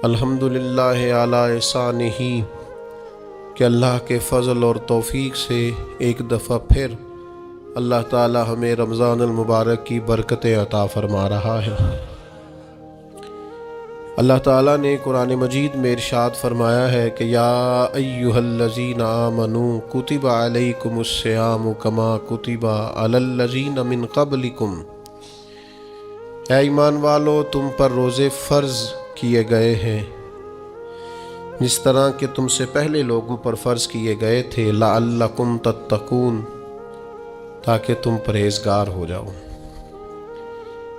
الحمدللہ علی احسانہ کہ اللہ کے فضل اور توفیق سے ایک دفعہ پھر اللہ تعالی ہمیں رمضان المبارک کی برکتیں عطا فرما رہا ہے۔ اللہ تعالیٰ نے قرآن مجید میں ارشاد فرمایا ہے کہ یا ایہا الذین آمنوا کتب علیکم الصیام کما کتب علی الذین من قبلکم، اے ایمان والو تم پر روزے فرض کیے گئے ہیں جس طرح کہ تم سے پہلے لوگوں پر فرض کیے گئے تھے، لعلکم تتقون، تاکہ تم پرہیزگار ہو جاؤ۔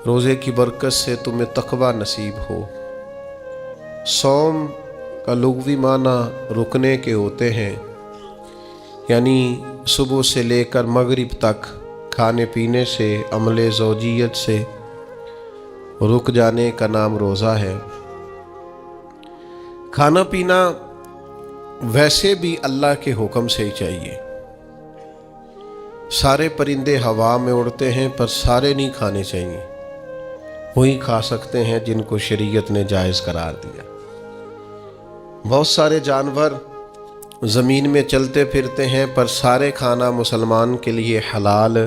روزے کی برکت سے تمہیں تقوی نصیب ہو۔ صوم کا لغوی معنی رکنے کے ہوتے ہیں، یعنی صبح سے لے کر مغرب تک کھانے پینے سے، عمل زوجیت سے رک جانے کا نام روزہ ہے۔ کھانا پینا ویسے بھی اللہ کے حکم سے ہی چاہیے۔ سارے پرندے ہوا میں اڑتے ہیں پر سارے نہیں کھانے چاہیے، وہی کھا سکتے ہیں جن کو شریعت نے جائز قرار دیا۔ بہت سارے جانور زمین میں چلتے پھرتے ہیں پر سارے کھانا مسلمان کے لیے حلال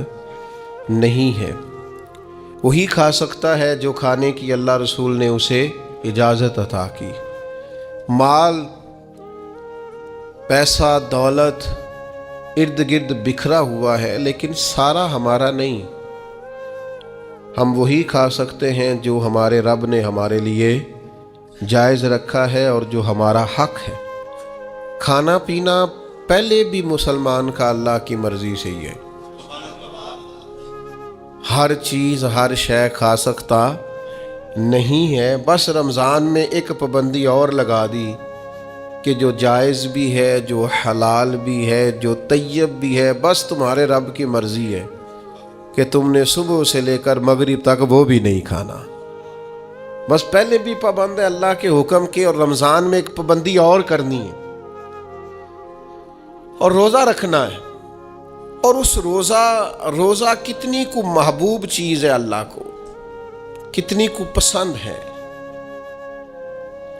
نہیں ہے، وہی کھا سکتا ہے جو کھانے کی اللہ رسول نے اسے اجازت عطا کی۔ مال، پیسہ، دولت ارد گرد بکھرا ہوا ہے لیکن سارا ہمارا نہیں۔ ہم وہی کھا سکتے ہیں جو ہمارے رب نے ہمارے لیے جائز رکھا ہے اور جو ہمارا حق ہے۔ کھانا پینا پہلے بھی مسلمان کا اللہ کی مرضی سے ہی ہے۔ ہر چیز ہر شے کھا سکتا نہیں ہے، بس رمضان میں ایک پابندی اور لگا دی کہ جو جائز بھی ہے، جو حلال بھی ہے، جو طیب بھی ہے، بس تمہارے رب کی مرضی ہے کہ تم نے صبح سے لے کر مغرب تک وہ بھی نہیں کھانا۔ بس پہلے بھی پابند ہے اللہ کے حکم کے، اور رمضان میں ایک پابندی اور کرنی ہے اور روزہ رکھنا ہے۔ اور اس روزہ کتنی کو محبوب چیز ہے اللہ کو، کتنی کو پسند ہے۔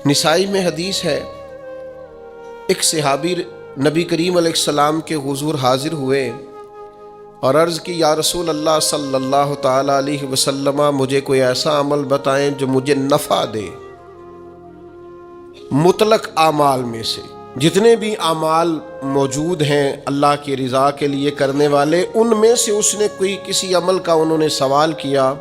نسائی میں حدیث ہے، ایک صحابی نبی کریم علیہ السلام کے حضور حاضر ہوئے اور عرض کی، یا رسول اللہ صلی اللہ تعالی علیہ وسلم، مجھے کوئی ایسا عمل بتائیں جو مجھے نفع دے۔ مطلق اعمال میں سے جتنے بھی اعمال موجود ہیں اللہ کی رضا کے لیے کرنے والے، ان میں سے اس نے کسی عمل کا انہوں نے سوال کیا۔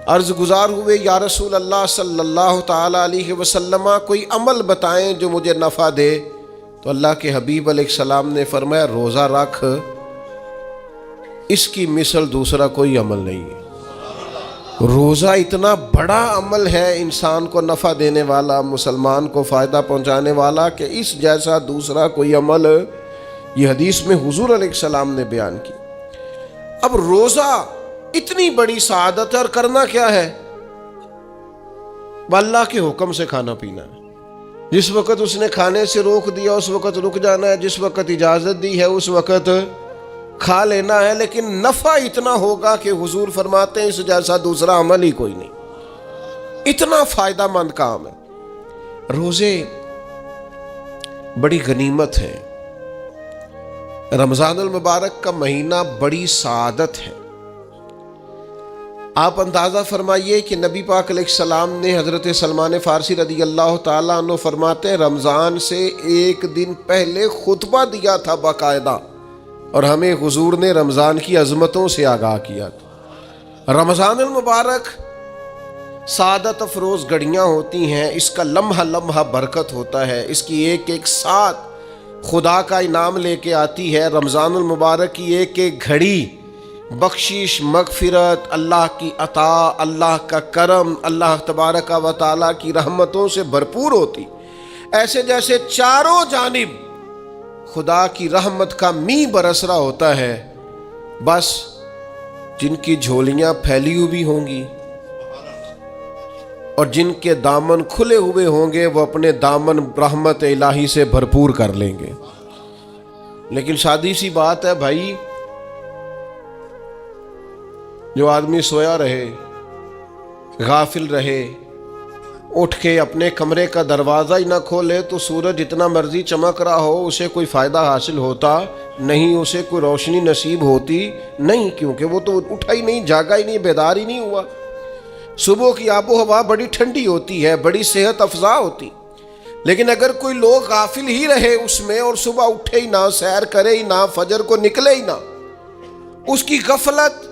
عرض گزار ہوئے، یا رسول اللہ صلی اللہ تعالی علیہ وسلم، کوئی عمل بتائیں جو مجھے نفع دے۔ تو اللہ کے حبیب علیہ السلام نے فرمایا، روزہ رکھ، اس کی مثل دوسرا کوئی عمل نہیں ہے۔ روزہ اتنا بڑا عمل ہے، انسان کو نفع دینے والا، مسلمان کو فائدہ پہنچانے والا، کہ اس جیسا دوسرا کوئی عمل یہ حدیث میں حضور علیہ السلام نے بیان کی۔ اب روزہ اتنی بڑی سعادت ہے، اور کرنا کیا ہے؟ اللہ کے حکم سے کھانا پینا ہے۔ جس وقت اس نے کھانے سے روک دیا اس وقت رک جانا ہے، جس وقت اجازت دی ہے اس وقت کھا لینا ہے، لیکن نفع اتنا ہوگا کہ حضور فرماتے ہیں اس جیسا دوسرا عمل ہی کوئی نہیں۔ اتنا فائدہ مند کام ہے۔ روزے بڑی غنیمت ہے۔ رمضان المبارک کا مہینہ بڑی سعادت ہے۔ آپ اندازہ فرمائیے کہ نبی پاک علیہ السلام نے، حضرت سلمان فارسی رضی اللہ تعالیٰ عنہ فرماتے ہیں، رمضان سے ایک دن پہلے خطبہ دیا تھا باقاعدہ، اور ہمیں حضور نے رمضان کی عظمتوں سے آگاہ کیا تھا۔ رمضان المبارک سعادت افروز گھڑیاں ہوتی ہیں، اس کا لمحہ لمحہ برکت ہوتا ہے، اس کی ایک ایک ساتھ خدا کا انعام لے کے آتی ہے۔ رمضان المبارک کی ایک ایک گھڑی بخشش، مغفرت، اللہ کی عطا، اللہ کا کرم، اللہ تبارک و تعالیٰ کی رحمتوں سے بھرپور ہوتی، ایسے جیسے چاروں جانب خدا کی رحمت کا می برس رہا ہوتا ہے۔ بس جن کی جھولیاں پھیلی ہوئی ہوں گی اور جن کے دامن کھلے ہوئے ہوں گے، وہ اپنے دامن رحمت الہی سے بھرپور کر لیں گے۔ لیکن سادی سی بات ہے بھائی، جو آدمی سویا رہے، غافل رہے، اٹھ کے اپنے کمرے کا دروازہ ہی نہ کھولے تو سورج جتنا مرضی چمک رہا ہو اسے کوئی فائدہ حاصل ہوتا نہیں، اسے کوئی روشنی نصیب ہوتی نہیں، کیونکہ وہ تو اٹھا ہی نہیں، جاگا ہی نہیں، بیدار ہی نہیں ہوا۔ صبح کی آب و ہوا بڑی ٹھنڈی ہوتی ہے، بڑی صحت افزا ہوتی، لیکن اگر کوئی لوگ غافل ہی رہے اس میں اور صبح اٹھے ہی نہ، سیر کرے ہی نہ، فجر کو نکلے ہی نہ، اس کی غفلت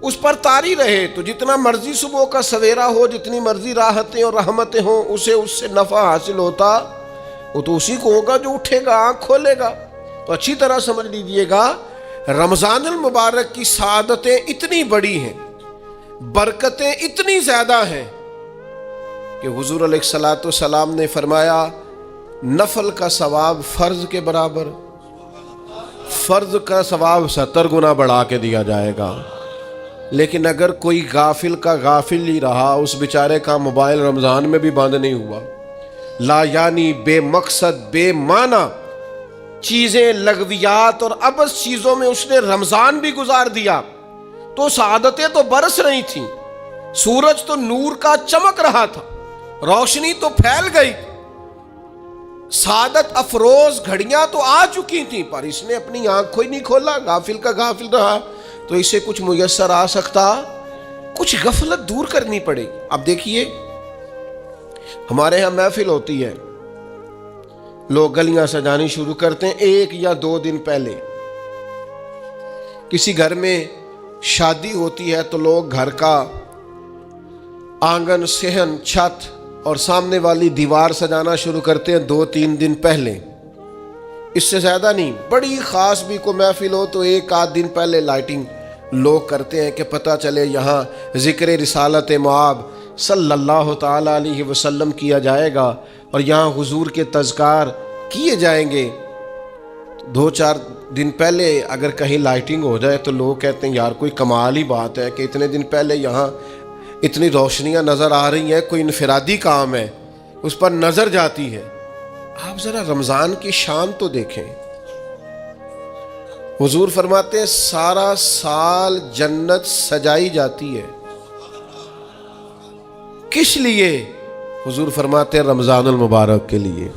اس پر طاری رہے، تو جتنا مرضی صبح کا سویرا ہو، جتنی مرضی راحتیں اور رحمتیں ہوں، اسے اس سے نفع حاصل ہوتا وہ تو اسی کو ہوگا جو اٹھے گا، آنکھ کھولے گا۔ تو اچھی طرح سمجھ لیجئے گا، رمضان المبارک کی سعادتیں اتنی بڑی ہیں، برکتیں اتنی زیادہ ہیں کہ حضور علیہ الصلوۃ والسلام نے فرمایا نفل کا ثواب فرض کے برابر، فرض کا ثواب 70 گنا بڑھا کے دیا جائے گا۔ لیکن اگر کوئی غافل کا غافل ہی رہا، اس بیچارے کا موبائل رمضان میں بھی بند نہیں ہوا، لا یعنی بے مقصد بے معنی چیزیں، لغویات اور عبث چیزوں میں اس نے رمضان بھی گزار دیا، تو سعادتیں تو برس رہی تھیں، سورج تو نور کا چمک رہا تھا، روشنی تو پھیل گئی، سعادت افروز گھڑیاں تو آ چکی تھیں، پر اس نے اپنی آنکھ کو ہی نہیں کھولا، غافل کا غافل رہا، تو اسے کچھ میسر آ سکتا، کچھ غفلت دور کرنی پڑے گی۔ اب دیکھیے ہمارے ہاں محفل ہوتی ہے، لوگ گلیاں سجانی شروع کرتے ہیں 1 یا 2 دن پہلے، کسی گھر میں شادی ہوتی ہے تو لوگ گھر کا آنگن، صحن، چھت اور سامنے والی دیوار سجانا شروع کرتے ہیں 2-3 دن پہلے، اس سے زیادہ نہیں۔ بڑی خاص بھی کوئی محفل ہو تو 1-8 دن پہلے لائٹنگ لوگ کرتے ہیں کہ پتہ چلے یہاں ذکر رسالت مآب صلی اللہ تعالی علیہ وسلم کیا جائے گا اور یہاں حضور کے تذکار کیے جائیں گے۔ 2-4 دن پہلے اگر کہیں لائٹنگ ہو جائے تو لوگ کہتے ہیں یار کوئی کمال ہی بات ہے کہ اتنے دن پہلے یہاں اتنی روشنیاں نظر آ رہی ہیں، کوئی انفرادی کام ہے، اس پر نظر جاتی ہے۔ آپ ذرا رمضان کی شان تو دیکھیں، حضور فرماتے ہیں سارا سال جنت سجائی جاتی ہے، کس لیے؟ حضور فرماتے ہیں رمضان المبارک کے لیے،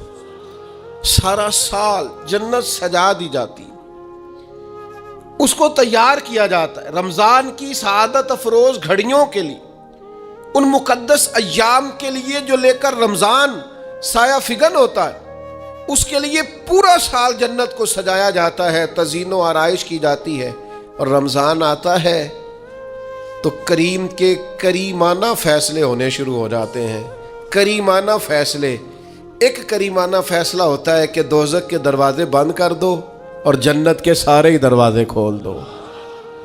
سارا سال جنت سجا دی جاتی، اس کو تیار کیا جاتا ہے رمضان کی سعادت افروز گھڑیوں کے لیے، ان مقدس ایام کے لیے جو لے کر رمضان سایہ فگن ہوتا ہے، اس کے لیے پورا سال جنت کو سجایا جاتا ہے، تزئین و آرائش کی جاتی ہے، اور رمضان آتا ہے تو کریم کے کریمانہ فیصلے ہونے شروع ہو جاتے ہیں۔ کریمانہ فیصلے، ایک کریمانہ فیصلہ ہوتا ہے کہ دوزخ کے دروازے بند کر دو اور جنت کے سارے ہی دروازے کھول دو،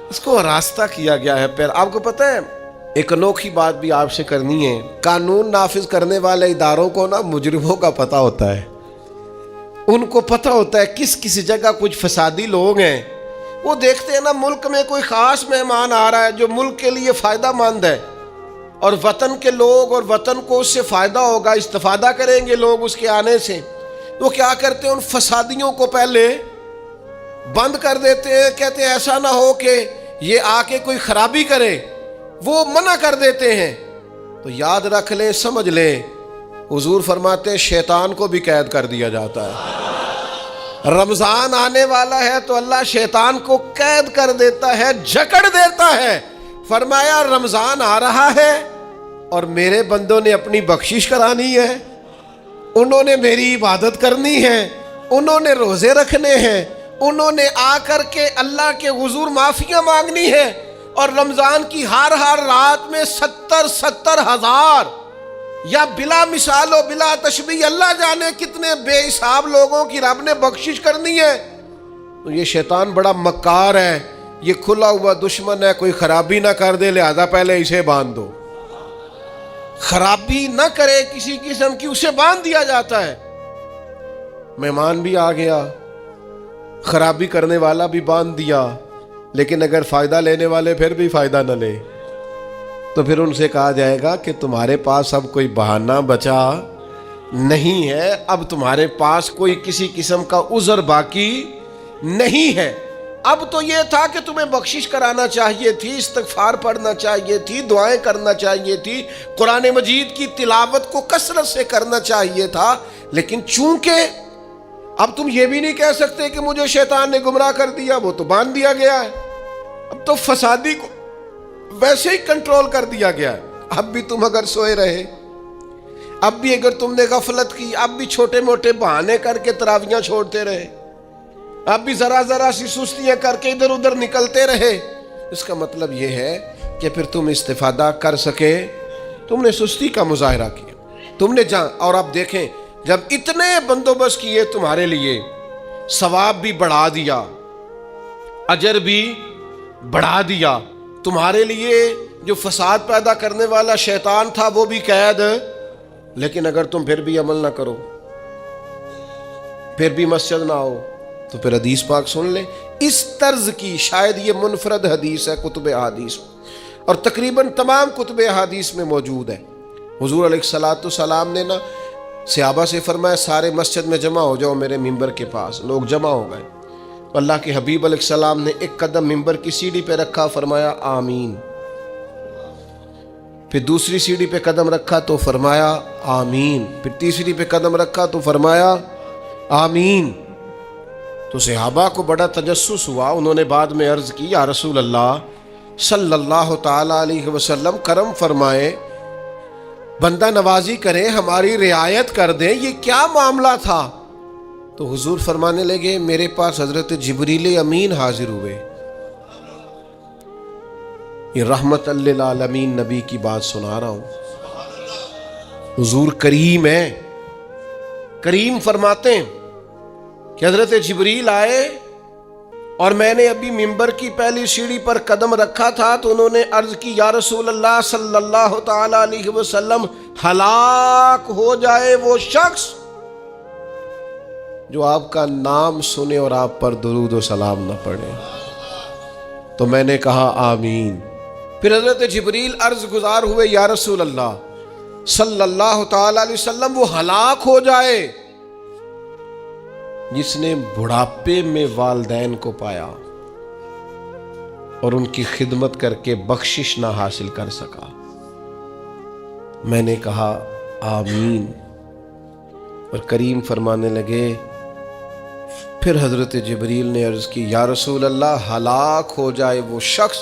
اس کو راستہ کیا گیا ہے۔ پھر آپ کو پتہ ہے ایک انوکھی بات بھی آپ سے کرنی ہے، قانون نافذ کرنے والے اداروں کو نا مجرموں کا پتہ ہوتا ہے، ان کو پتہ ہوتا ہے کس جگہ کچھ فسادی لوگ ہیں، وہ دیکھتے ہیں نا ملک میں کوئی خاص مہمان آ رہا ہے جو ملک کے لیے فائدہ مند ہے اور وطن کے لوگ اور وطن کو اس سے فائدہ ہوگا، استفادہ کریں گے لوگ اس کے آنے سے، وہ کیا کرتے ہیں ان فسادیوں کو پہلے بند کر دیتے ہیں، کہتے ہیں ایسا نہ ہو کہ یہ آ کے کوئی خرابی کرے، وہ منع کر دیتے ہیں۔ تو یاد رکھ لیں، سمجھ لیں، حضور فرماتے ہیں شیطان کو بھی قید کر دیا جاتا ہے۔ رمضان آنے والا ہے تو اللہ شیطان کو قید کر دیتا ہے، جکڑ دیتا ہے۔ فرمایا رمضان آ رہا ہے اور میرے بندوں نے اپنی بخشش کرانی ہے، انہوں نے میری عبادت کرنی ہے، انہوں نے روزے رکھنے ہیں، انہوں نے آ کر کے اللہ کے حضور معافیاں مانگنی ہے، اور رمضان کی ہر رات میں 70 ہزار یا بلا مثال و بلا تشبیہ اللہ جانے کتنے بے حساب لوگوں کی رب نے بخشش کرنی ہے۔ تو یہ شیطان بڑا مکار ہے، یہ کھلا ہوا دشمن ہے، کوئی خرابی نہ کر دے لہذا پہلے اسے باندھ دو، خرابی نہ کرے کسی قسم کی اسے باندھ دیا جاتا ہے۔ مہمان بھی آ گیا، خرابی کرنے والا بھی باندھ دیا، لیکن اگر فائدہ لینے والے پھر بھی فائدہ نہ لے تو پھر ان سے کہا جائے گا کہ تمہارے پاس اب کوئی بہانہ بچا نہیں ہے، اب تمہارے پاس کوئی کسی قسم کا عذر باقی نہیں ہے، اب تو یہ تھا کہ تمہیں بخشش کرانا چاہیے تھی، استغفار پڑھنا چاہیے تھی، دعائیں کرنا چاہیے تھی، قرآن مجید کی تلاوت کو کثرت سے کرنا چاہیے تھا، لیکن چونکہ اب تم یہ بھی نہیں کہہ سکتے کہ مجھے شیطان نے گمراہ کر دیا، وہ تو باندھ دیا گیا ہے، اب تو فسادی کو ویسے ہی کنٹرول کر دیا گیا ہے۔ اب بھی تم اگر سوئے رہے، اب بھی اگر تم نے غفلت کی، اب بھی چھوٹے موٹے بہانے کر کے تراویحاں چھوڑتے رہے، اب بھی ذرا سی سستیاں کر کے ادھر ادھر نکلتے رہے، اس کا مطلب یہ ہے کہ پھر تم استفادہ کر سکے، تم نے سستی کا مظاہرہ کیا، تم نے اور اب دیکھیں جب اتنے بندوبست کیے تمہارے لیے، ثواب بھی بڑھا دیا، اجر بھی بڑھا دیا، تمہارے لیے جو فساد پیدا کرنے والا شیطان تھا وہ بھی قید، لیکن اگر تم پھر بھی عمل نہ کرو، پھر بھی مسجد نہ آؤ، تو پھر حدیث پاک سن لیں۔ اس طرز کی شاید یہ منفرد حدیث ہے کتب احادیث، اور تقریباً تمام کتب احادیث میں موجود ہے۔ حضور علیہ الصلوۃ والسلام نے نا صحابہ سے فرمایا سارے مسجد میں جمع ہو جاؤ میرے ممبر کے پاس، لوگ جمع ہو گئے، اللہ کے حبیب علیہ السلام نے ایک قدم ممبر کی سیڑھی پہ رکھا، فرمایا آمین، پھر دوسری سیڑھی پہ قدم رکھا تو فرمایا آمین، پھر تیسری پہ قدم رکھا تو فرمایا آمین۔ تو صحابہ کو بڑا تجسس ہوا، انہوں نے بعد میں عرض کی یا رسول اللہ صلی اللہ تعالی علیہ وسلم کرم فرمائے، بندہ نوازی کریں، ہماری رعایت کر دیں، یہ کیا معاملہ تھا؟ تو حضور فرمانے لگے میرے پاس حضرت جبریل امین حاضر ہوئے، یہ رحمت للعالمین نبی کی بات سنا رہا ہوں، حضور کریم ہے، کریم فرماتے ہیں کہ حضرت جبریل آئے اور میں نے ابھی ممبر کی پہلی سیڑھی پر قدم رکھا تھا تو انہوں نے عرض کی یا رسول اللہ صلی اللہ تعالی علیہ وسلم ہلاک ہو جائے وہ شخص جو آپ کا نام سنے اور آپ پر درود و سلام نہ پڑھے۔ تو میں نے کہا آمین۔ پھر حضرت جبریل عرض گزار ہوئے یا رسول اللہ صلی اللہ تعالی علیہ وسلم وہ ہلاک ہو جائے جس نے بڑھاپے میں والدین کو پایا اور ان کی خدمت کر کے بخشش نہ حاصل کر سکا۔ میں نے کہا آمین، اور کریم فرمانے لگے پھر حضرت جبریل نے عرض کی یا رسول اللہ ہلاک ہو جائے وہ شخص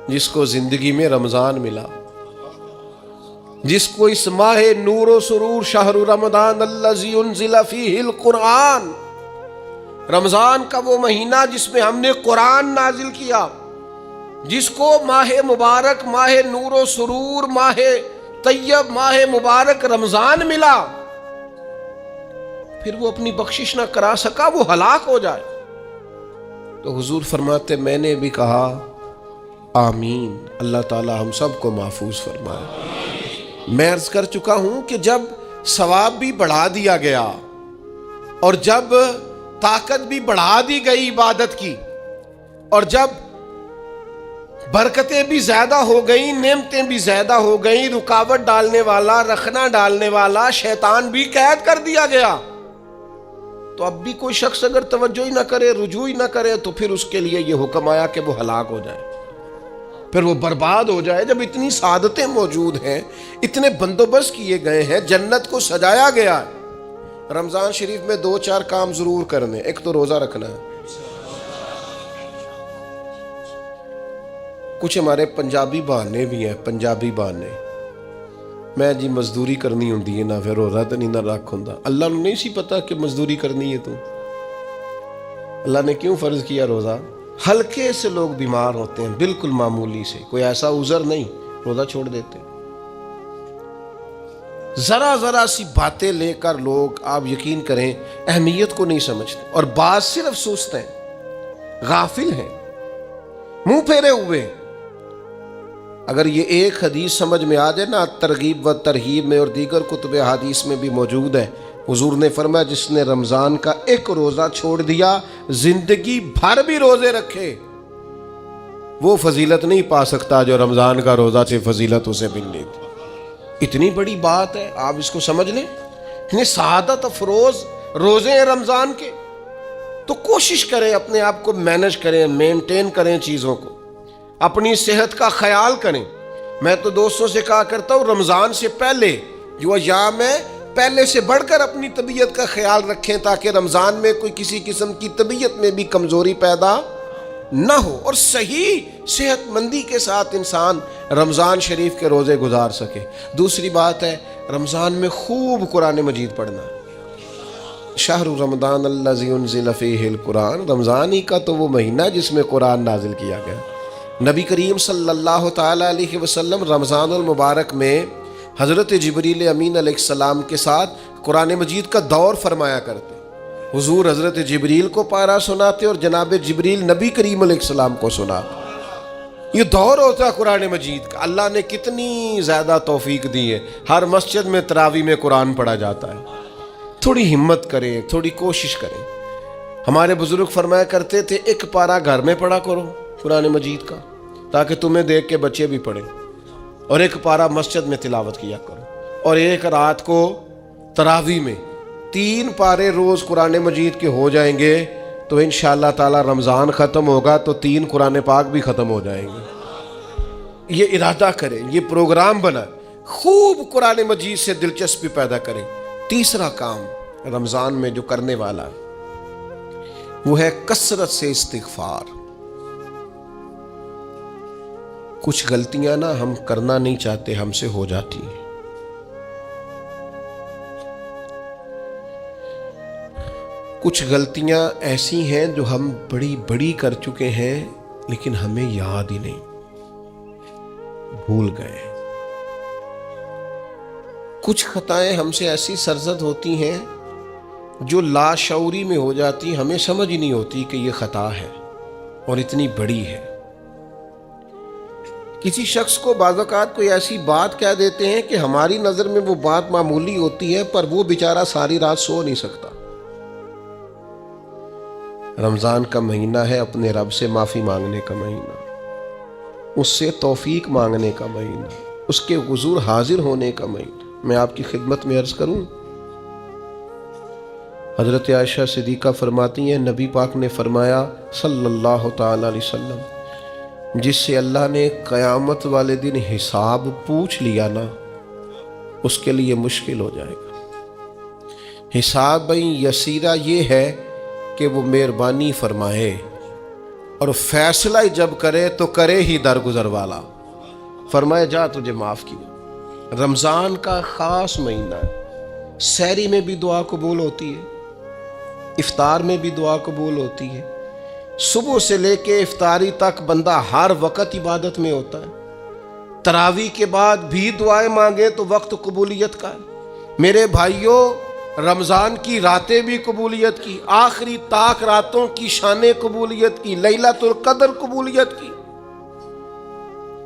جس کو زندگی میں رمضان ملا، جس کو اس ماہ نور و سرور شہر رمضان الذی انزل فیہ القرآن، رمضان کا وہ مہینہ جس میں ہم نے قرآن نازل کیا، جس کو ماہ مبارک، ماہ نور و سرور، ماہ طیب، ماہ مبارک رمضان ملا، پھر وہ اپنی بخشش نہ کرا سکا، وہ ہلاک ہو جائے۔ تو حضور فرماتے میں نے بھی کہا آمین، اللہ تعالی ہم سب کو محفوظ فرمائے۔ میں عرض کر چکا ہوں کہ جب ثواب بھی بڑھا دیا گیا اور جب طاقت بھی بڑھا دی گئی عبادت کی، اور جب برکتیں بھی زیادہ ہو گئیں، نعمتیں بھی زیادہ ہو گئیں، رکاوٹ ڈالنے والا، رخنا ڈالنے والا شیطان بھی قید کر دیا گیا، تو اب بھی کوئی شخص اگر توجہ ہی نہ کرے، رجوع ہی نہ کرے، تو پھر اس کے لیے یہ حکم آیا کہ وہ ہلاک ہو جائے، پھر وہ برباد ہو جائے۔ جب اتنی سعادتیں موجود ہیں، اتنے بندوبست کیے گئے ہیں، جنت کو سجایا گیا ہے، رمضان شریف میں 2-4 کام ضرور کرنے، ایک تو روزہ رکھنا ہے۔ کچھ ہمارے پنجابی بہانے بھی ہیں، پنجابی بہانے، میں جی مزدوری کرنی ہوندی ہے نا، پھر روزہ تو نہیں نہ رکھ ہوندا۔ اللہ نے نہیں سی پتا کہ مزدوری کرنی ہے، تو اللہ نے کیوں فرض کیا روزہ؟ ہلکے سے لوگ بیمار ہوتے ہیں، بالکل معمولی سے، کوئی ایسا عذر نہیں، روزہ چھوڑ دیتے۔ ذرا سی باتیں لے کر لوگ، آپ یقین کریں، اہمیت کو نہیں سمجھتے، اور بعض صرف سست ہیں، غافل ہیں، منہ پھیرے ہوئے۔ اگر یہ ایک حدیث سمجھ میں آ جائے نا، ترغیب و ترہیب میں اور دیگر کتب حدیث میں بھی موجود ہے، حضور نے فرمایا جس نے رمضان کا ایک روزہ چھوڑ دیا، زندگی بھر بھی روزے رکھے، وہ فضیلت نہیں پا سکتا جو رمضان کا روزہ سے فضیلت اسے ملنی تھی۔ اتنی بڑی بات ہے، آپ اس کو سمجھ لیں، اتنے سعادت افروز روزے ہیں رمضان کے، تو کوشش کریں اپنے آپ کو مینج کریں، مینٹین کریں چیزوں کو، اپنی صحت کا خیال کریں۔ میں تو دوستوں سے کہا کرتا ہوں رمضان سے پہلے جو ایام ہے پہلے سے بڑھ کر اپنی طبیعت کا خیال رکھیں، تاکہ رمضان میں کوئی کسی قسم کی طبیعت میں بھی کمزوری پیدا نہ ہو اور صحیح صحت مندی کے ساتھ انسان رمضان شریف کے روزے گزار سکے۔ دوسری بات ہے رمضان میں خوب قرآن مجید پڑھنا۔ شہر رمضان الذی انزل فیہ القرآن، رمضان ہی کا تو وہ مہینہ جس میں قرآن نازل کیا گیا۔ نبی کریم صلی اللہ تعالیٰ علیہ وسلم رمضان المبارک میں حضرت جبریل امین علیہ السلام کے ساتھ قرآن مجید کا دور فرمایا کرتے۔ حضور حضرت جبریل کو پارہ سناتے اور جناب جبریل نبی کریم علیہ السلام کو سناتے۔ یہ دور ہوتا ہے قرآن مجید کا۔ اللہ نے کتنی زیادہ توفیق دی ہے، ہر مسجد میں تراویح میں قرآن پڑھا جاتا ہے۔ تھوڑی ہمت کریں، تھوڑی کوشش کریں۔ ہمارے بزرگ فرمایا کرتے تھے ایک پارہ گھر میں پڑھا کرو قرآن مجید کا، تاکہ تمہیں دیکھ کے بچے بھی پڑھیں، اور ایک پارہ مسجد میں تلاوت کیا کرو، اور ایک رات کو تراویح میں 3 پارے روز قرآن مجید کے ہو جائیں گے تو انشاءاللہ تعالی رمضان ختم ہوگا تو 3 قرآن پاک بھی ختم ہو جائیں گے۔ یہ ارادہ کریں، یہ پروگرام بنا، خوب قرآن مجید سے دلچسپی پیدا کریں۔ تیسرا کام رمضان میں جو کرنے والا وہ ہے کثرت سے استغفار۔ کچھ غلطیاں نا ہم کرنا نہیں چاہتے، ہم سے ہو جاتی ہیں۔ کچھ غلطیاں ایسی ہیں جو ہم بڑی بڑی کر چکے ہیں لیکن ہمیں یاد ہی نہیں، بھول گئے۔ کچھ خطائیں ہم سے ایسی سرزد ہوتی ہیں جو لاشعوری میں ہو جاتی، ہمیں سمجھ ہی نہیں ہوتی کہ یہ خطا ہے اور اتنی بڑی ہے۔ کسی شخص کو بعض اوقات کوئی ایسی بات کہہ دیتے ہیں کہ ہماری نظر میں وہ بات معمولی ہوتی ہے، پر وہ بیچارہ ساری رات سو نہیں سکتا۔ رمضان کا مہینہ ہے اپنے رب سے معافی مانگنے کا مہینہ، اس سے توفیق مانگنے کا مہینہ، اس کے حضور حاضر ہونے کا مہینہ۔ میں آپ کی خدمت میں عرض کروں، حضرت عائشہ صدیقہ فرماتی ہیں نبی پاک نے فرمایا صلی اللہ تعالی علیہ وسلم، جس سے اللہ نے قیامت والے دن حساب پوچھ لیا نا، اس کے لیے مشکل ہو جائے گا۔ حساب بھئی یسیرہ یہ ہے کہ وہ مہربانی فرمائے اور فیصلہ جب کرے تو کرے ہی درگزر والا، فرمائے جا تجھے معاف کیا۔ رمضان کا خاص مہینہ ہے، سحری میں بھی دعا قبول ہوتی ہے، افطار میں بھی دعا قبول ہوتی ہے، صبح سے لے کے افطاری تک بندہ ہر وقت عبادت میں ہوتا ہے۔ تراویح کے بعد بھی دعائیں مانگے تو وقت قبولیت کا ہے۔ میرے بھائیوں، رمضان کی راتیں بھی قبولیت کی، آخری طاق راتوں کی شان قبولیت کی، لیلۃ القدر قبولیت کی۔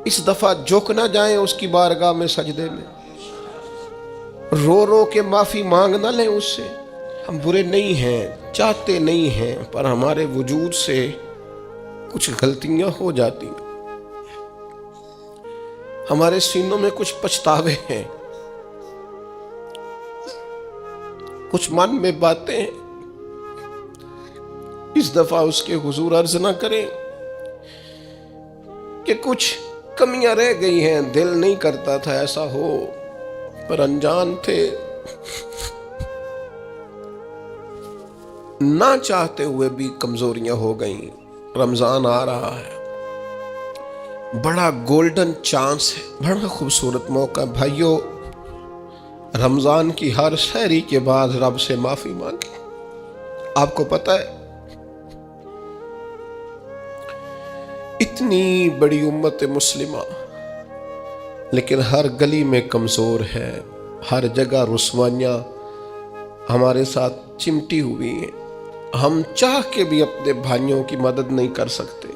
اس دفعہ جھک نہ جائیں اس کی بارگاہ میں سجدے میں، رو رو کے معافی مانگ نہ لیں اس سے۔ ہم برے نہیں ہیں، چاہتے نہیں ہیں، پر ہمارے وجود سے کچھ غلطیاں ہو جاتی ہیں، ہمارے سینوں میں کچھ پچھتاوے ہیں، کچھ من میں باتیں ہیں۔ اس دفعہ اس کے حضور عرض نہ کریں کہ کچھ کمیاں رہ گئی ہیں، دل نہیں کرتا تھا ایسا ہو، پر انجان تھے، نہ چاہتے ہوئے بھی کمزوریاں ہو گئیں۔ رمضان آ رہا ہے، بڑا گولڈن چانس ہے، بڑا خوبصورت موقع۔ بھائیو، رمضان کی ہر سحری کے بعد رب سے معافی مانگیں۔ آپ کو پتہ ہے اتنی بڑی امت مسلمہ لیکن ہر گلی میں کمزور ہے، ہر جگہ رسوائیاں ہمارے ساتھ چمٹی ہوئی ہیں۔ ہم چاہ کے بھی اپنے بھائیوں کی مدد نہیں کر سکتے۔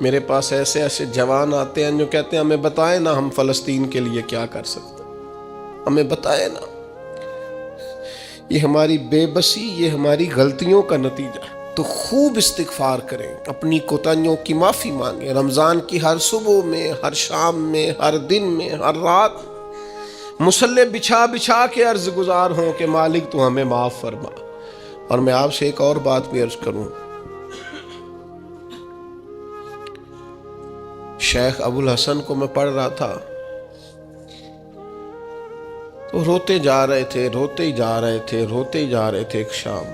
میرے پاس ایسے ایسے جوان آتے ہیں جو کہتے ہیں ہمیں بتائیں نا ہم فلسطین کے لیے کیا کر سکتے ہیں، ہمیں بتائیں نا۔ یہ ہماری بے بسی، یہ ہماری غلطیوں کا نتیجہ ہے۔ تو خوب استغفار کریں، اپنی کوتاہیوں کی معافی مانگیں۔ رمضان کی ہر صبح میں، ہر شام میں، ہر دن میں، ہر رات مصلی بچھا بچھا کے عرض گزار ہوں کہ مالک تو ہمیں معاف فرما، اور میں آپ سے ایک اور بات بھی عرض کروں، شیخ ابو الحسن کو میں پڑھ رہا تھا تو روتے جا رہے تھے، روتے ہی جا رہے تھے، روتے ہی جا رہے تھے۔ ایک شام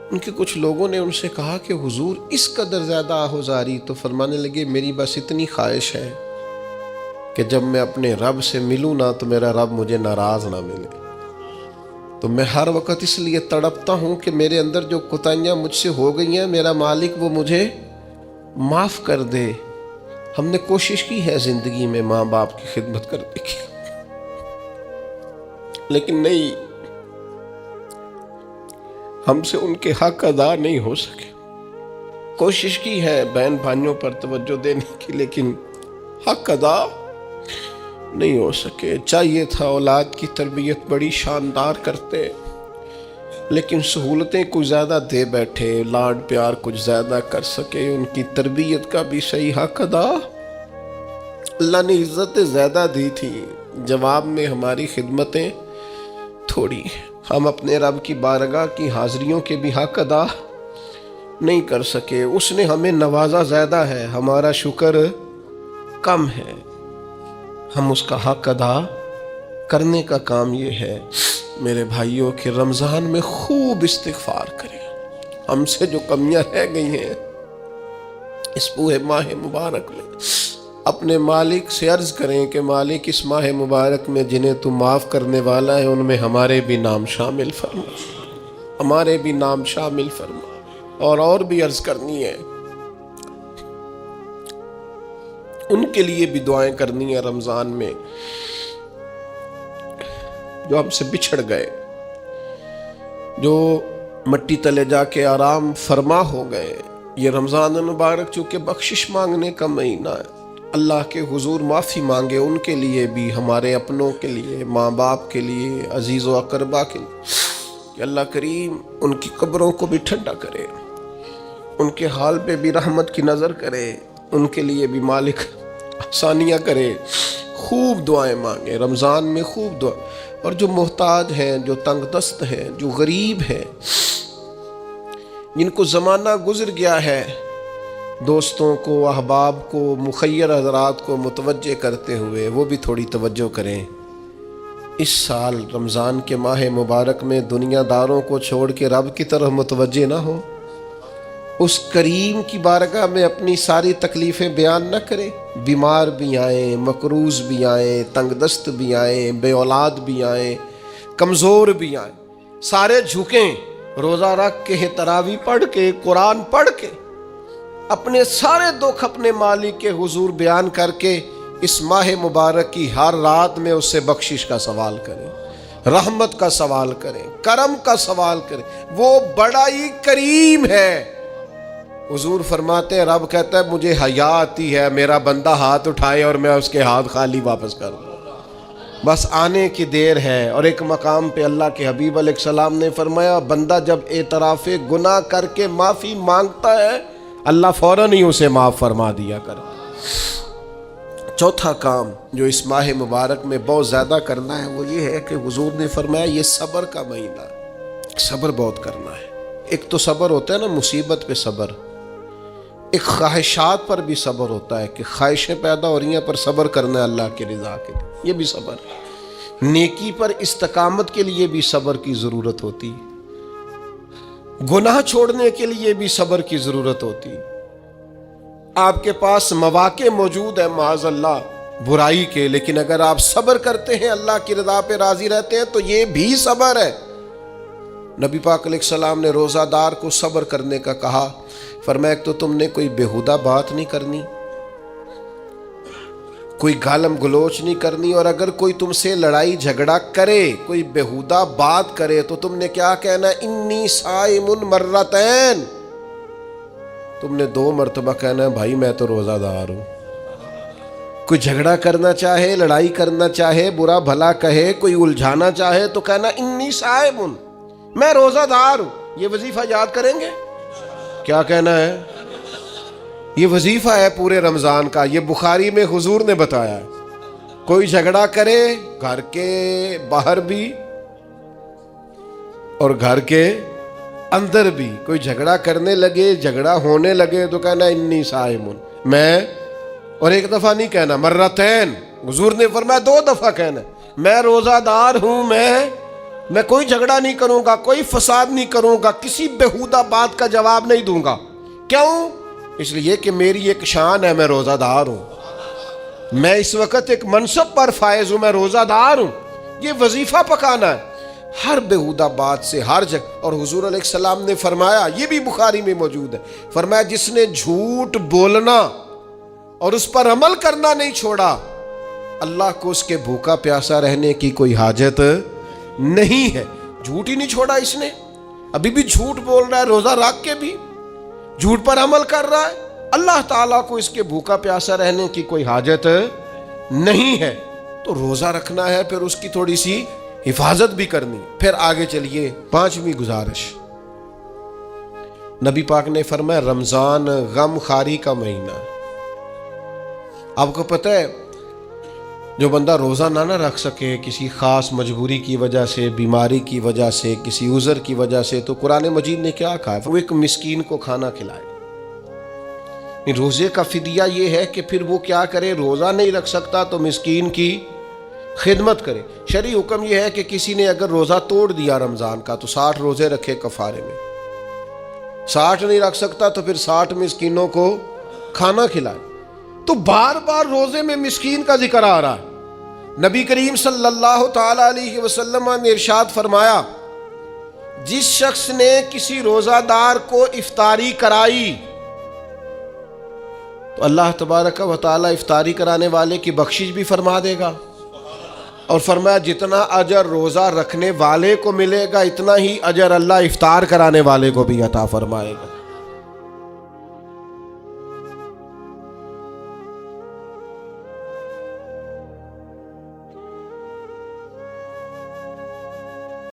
ان کے کچھ لوگوں نے ان سے کہا کہ حضور اس قدر زیادہ آہوزاری، تو فرمانے لگے میری بس اتنی خواہش ہے کہ جب میں اپنے رب سے ملوں نا تو میرا رب مجھے ناراض نہ ملے۔ تو میں ہر وقت اس لیے تڑپتا ہوں کہ میرے اندر جو کوتاہیاں مجھ سے ہو گئی ہیں، میرا مالک وہ مجھے معاف کر دے۔ ہم نے کوشش کی ہے زندگی میں ماں باپ کی خدمت کرنے کی، لیکن نہیں، ہم سے ان کے حق ادا نہیں ہو سکے۔ کوشش کی ہے بہن بھائیوں پر توجہ دینے کی، لیکن حق ادا نہیں ہو سکے۔ چاہیے تھا اولاد کی تربیت بڑی شاندار کرتے، لیکن سہولتیں کچھ زیادہ دے بیٹھے، لاڈ پیار کچھ زیادہ کر سکے، ان کی تربیت کا بھی صحیح حق ادا۔ اللہ نے عزتیں زیادہ دی تھی، جواب میں ہماری خدمتیں تھوڑی ہیں۔ ہم اپنے رب کی بارگاہ کی حاضریوں کے بھی حق ادا نہیں کر سکے۔ اس نے ہمیں نوازا زیادہ ہے، ہمارا شکر کم ہے۔ ہم اس کا حق ادا کرنے کا کام یہ ہے میرے بھائیوں کہ رمضان میں خوب استغفار کریں۔ ہم سے جو کمیاں رہ گئی ہیں اس پورے ماہ مبارک میں، اپنے مالک سے عرض کریں کہ مالک اس ماہ مبارک میں جنہیں تو معاف کرنے والا ہے ان میں ہمارے بھی نام شامل فرما، ہمارے بھی نام شامل فرما۔ اور بھی عرض کرنی ہے، ان کے لیے بھی دعائیں کرنی ہے رمضان میں جو ہم سے بچھڑ گئے، جو مٹی تلے جا کے آرام فرما ہو گئے۔ یہ رمضان المبارک چونکہ بخشش مانگنے کا مہینہ ہے، اللہ کے حضور معافی مانگے ان کے لیے بھی، ہمارے اپنوں کے لیے، ماں باپ کے لیے، عزیز و اقربا کے لیے، کہ اللہ کریم ان کی قبروں کو بھی ٹھنڈا کرے، ان کے حال پہ بھی رحمت کی نظر کرے، ان کے لیے بھی مالک آسانیاں کرے۔ خوب دعائیں مانگے رمضان میں، خوب دعا۔ اور جو محتاج ہیں، جو تنگ دست ہیں، جو غریب ہیں، جن کو زمانہ گزر گیا ہے، دوستوں کو، احباب کو، مخیر حضرات کو متوجہ کرتے ہوئے وہ بھی تھوڑی توجہ کریں۔ اس سال رمضان کے ماہ مبارک میں دنیا داروں کو چھوڑ کے رب کی طرف متوجہ نہ ہو، اس کریم کی بارگاہ میں اپنی ساری تکلیفیں بیان نہ کریں۔ بیمار بھی آئیں، مقروض بھی آئیں، تنگ دست بھی آئیں، بے اولاد بھی آئیں، کمزور بھی آئیں، سارے جھکیں، روزہ رکھ کے، تراویح پڑھ کے، قرآن پڑھ کے، اپنے سارے دکھ اپنے مالک کے حضور بیان کر کے اس ماہ مبارک کی ہر رات میں اس سے بخشش کا سوال کریں، رحمت کا سوال کریں، کرم کا سوال کریں۔ وہ بڑا ہی کریم ہے۔ حضور فرماتے ہیں، رب کہتا ہے مجھے حیا آتی ہے میرا بندہ ہاتھ اٹھائے اور میں اس کے ہاتھ خالی واپس کر دوں، بس آنے کی دیر ہے۔ اور ایک مقام پہ اللہ کے حبیب علیہ السلام نے فرمایا، بندہ جب اعتراف گناہ کر کے معافی مانگتا ہے اللہ فوراً ہی اسے معاف فرما دیا کرتا۔ چوتھا کام جو اس ماہ مبارک میں بہت زیادہ کرنا ہے وہ یہ ہے کہ حضور نے فرمایا یہ صبر کا مہینہ ہے، صبر بہت کرنا ہے۔ ایک تو صبر ہوتا ہے نا مصیبت پہ صبر، ایک خواہشات پر بھی صبر ہوتا ہے کہ خواہشیں پیدا ہو رہی ہیں پر صبر کرنا ہے اللہ کی رضا کے لیے، یہ بھی صبر ہے۔ نیکی پر استقامت کے لیے بھی صبر کی ضرورت ہوتی ہے، گناہ چھوڑنے کے لیے بھی صبر کی ضرورت ہوتی ہے۔ آپ کے پاس مواقع موجود ہیں معاذ اللہ برائی کے، لیکن اگر آپ صبر کرتے ہیں اللہ کی رضا پہ راضی رہتے ہیں تو یہ بھی صبر ہے۔ نبی پاک علیہ السلام نے روزہ دار کو صبر کرنے کا کہا، فرمایا ایک تو تم نے کوئی بےہودہ بات نہیں کرنی، کوئی گالم گلوچ نہیں کرنی، اور اگر کوئی تم سے لڑائی جھگڑا کرے، کوئی بےہودہ بات کرے تو تم نے کیا کہنا، انی صائم مرتین، تم نے 2 مرتبہ کہنا ہے بھائی میں تو روزہ دار ہوں۔ کوئی جھگڑا کرنا چاہے، لڑائی کرنا چاہے، برا بھلا کہے، کوئی الجھانا چاہے تو کہنا انی صائم، میں روزہ دار ہوں۔ یہ وظیفہ یاد کریں گے؟ کیا کہنا ہے؟ یہ وظیفہ ہے پورے رمضان کا، یہ بخاری میں حضور نے بتایا ہے۔ کوئی جھگڑا کرے گھر کے باہر بھی، اور گھر کے اندر بھی کوئی جھگڑا کرنے لگے، جھگڑا ہونے لگے تو کہنا انی صائمون، میں، اور ایک دفعہ نہیں کہنا، مرتین، حضور نے فرمایا 2 دفعہ کہنا، میں روزہ دار ہوں، میں کوئی جھگڑا نہیں کروں گا، کوئی فساد نہیں کروں گا، کسی بےہودہ بات کا جواب نہیں دوں گا۔ کیوں؟ اس لیے کہ میری ایک شان ہے، میں روزہ دار ہوں، میں اس وقت ایک منصب پر فائز ہوں، میں روزہ دار ہوں، یہ وظیفہ پکانا ہے ہر بےہودہ بات سے، ہر جگہ۔ اور حضور علیہ السلام نے فرمایا، یہ بھی بخاری میں موجود ہے، فرمایا جس نے جھوٹ بولنا اور اس پر عمل کرنا نہیں چھوڑا، اللہ کو اس کے بھوکا پیاسا رہنے کی کوئی حاجت نہیں ہے۔ جھوٹ ہی نہیں چھوڑا اس نے، ابھی بھی جھوٹ بول رہا ہے، روزہ رکھ کے بھی جھوٹ پر عمل کر رہا ہے، اللہ تعالیٰ کو اس کے بھوکا پیاسا رہنے کی کوئی حاجت نہیں ہے۔ تو روزہ رکھنا ہے، پھر اس کی تھوڑی سی حفاظت بھی کرنی۔ پھر آگے چلیے، 5ویں گزارش، نبی پاک نے فرمایا رمضان غم خاری کا مہینہ۔ آپ کو پتہ ہے جو بندہ روزہ نہ رکھ سکے کسی خاص مجبوری کی وجہ سے، بیماری کی وجہ سے، کسی عذر کی وجہ سے، تو قرآن مجید نے کیا کہا؟ وہ ایک مسکین کو کھانا کھلائے۔ روزے کا فدیہ یہ ہے کہ پھر وہ کیا کرے، روزہ نہیں رکھ سکتا تو مسکین کی خدمت کرے۔ شرعی حکم یہ ہے کہ کسی نے اگر روزہ توڑ دیا رمضان کا تو 60 روزے رکھے کفارے میں، 60 نہیں رکھ سکتا تو پھر 60 مسکینوں کو کھانا کھلائے۔ تو بار بار روزے میں مسکین کا ذکر آ رہا ہے۔ نبی کریم صلی اللہ تعالی علیہ وسلم نے ارشاد فرمایا، جس شخص نے کسی روزہ دار کو افطاری کرائی تو اللہ تبارک و تعالی افطاری کرانے والے کی بخشش بھی فرما دے گا، اور فرمایا جتنا اجر روزہ رکھنے والے کو ملے گا اتنا ہی اجر اللہ افطار کرانے والے کو بھی عطا فرمائے گا۔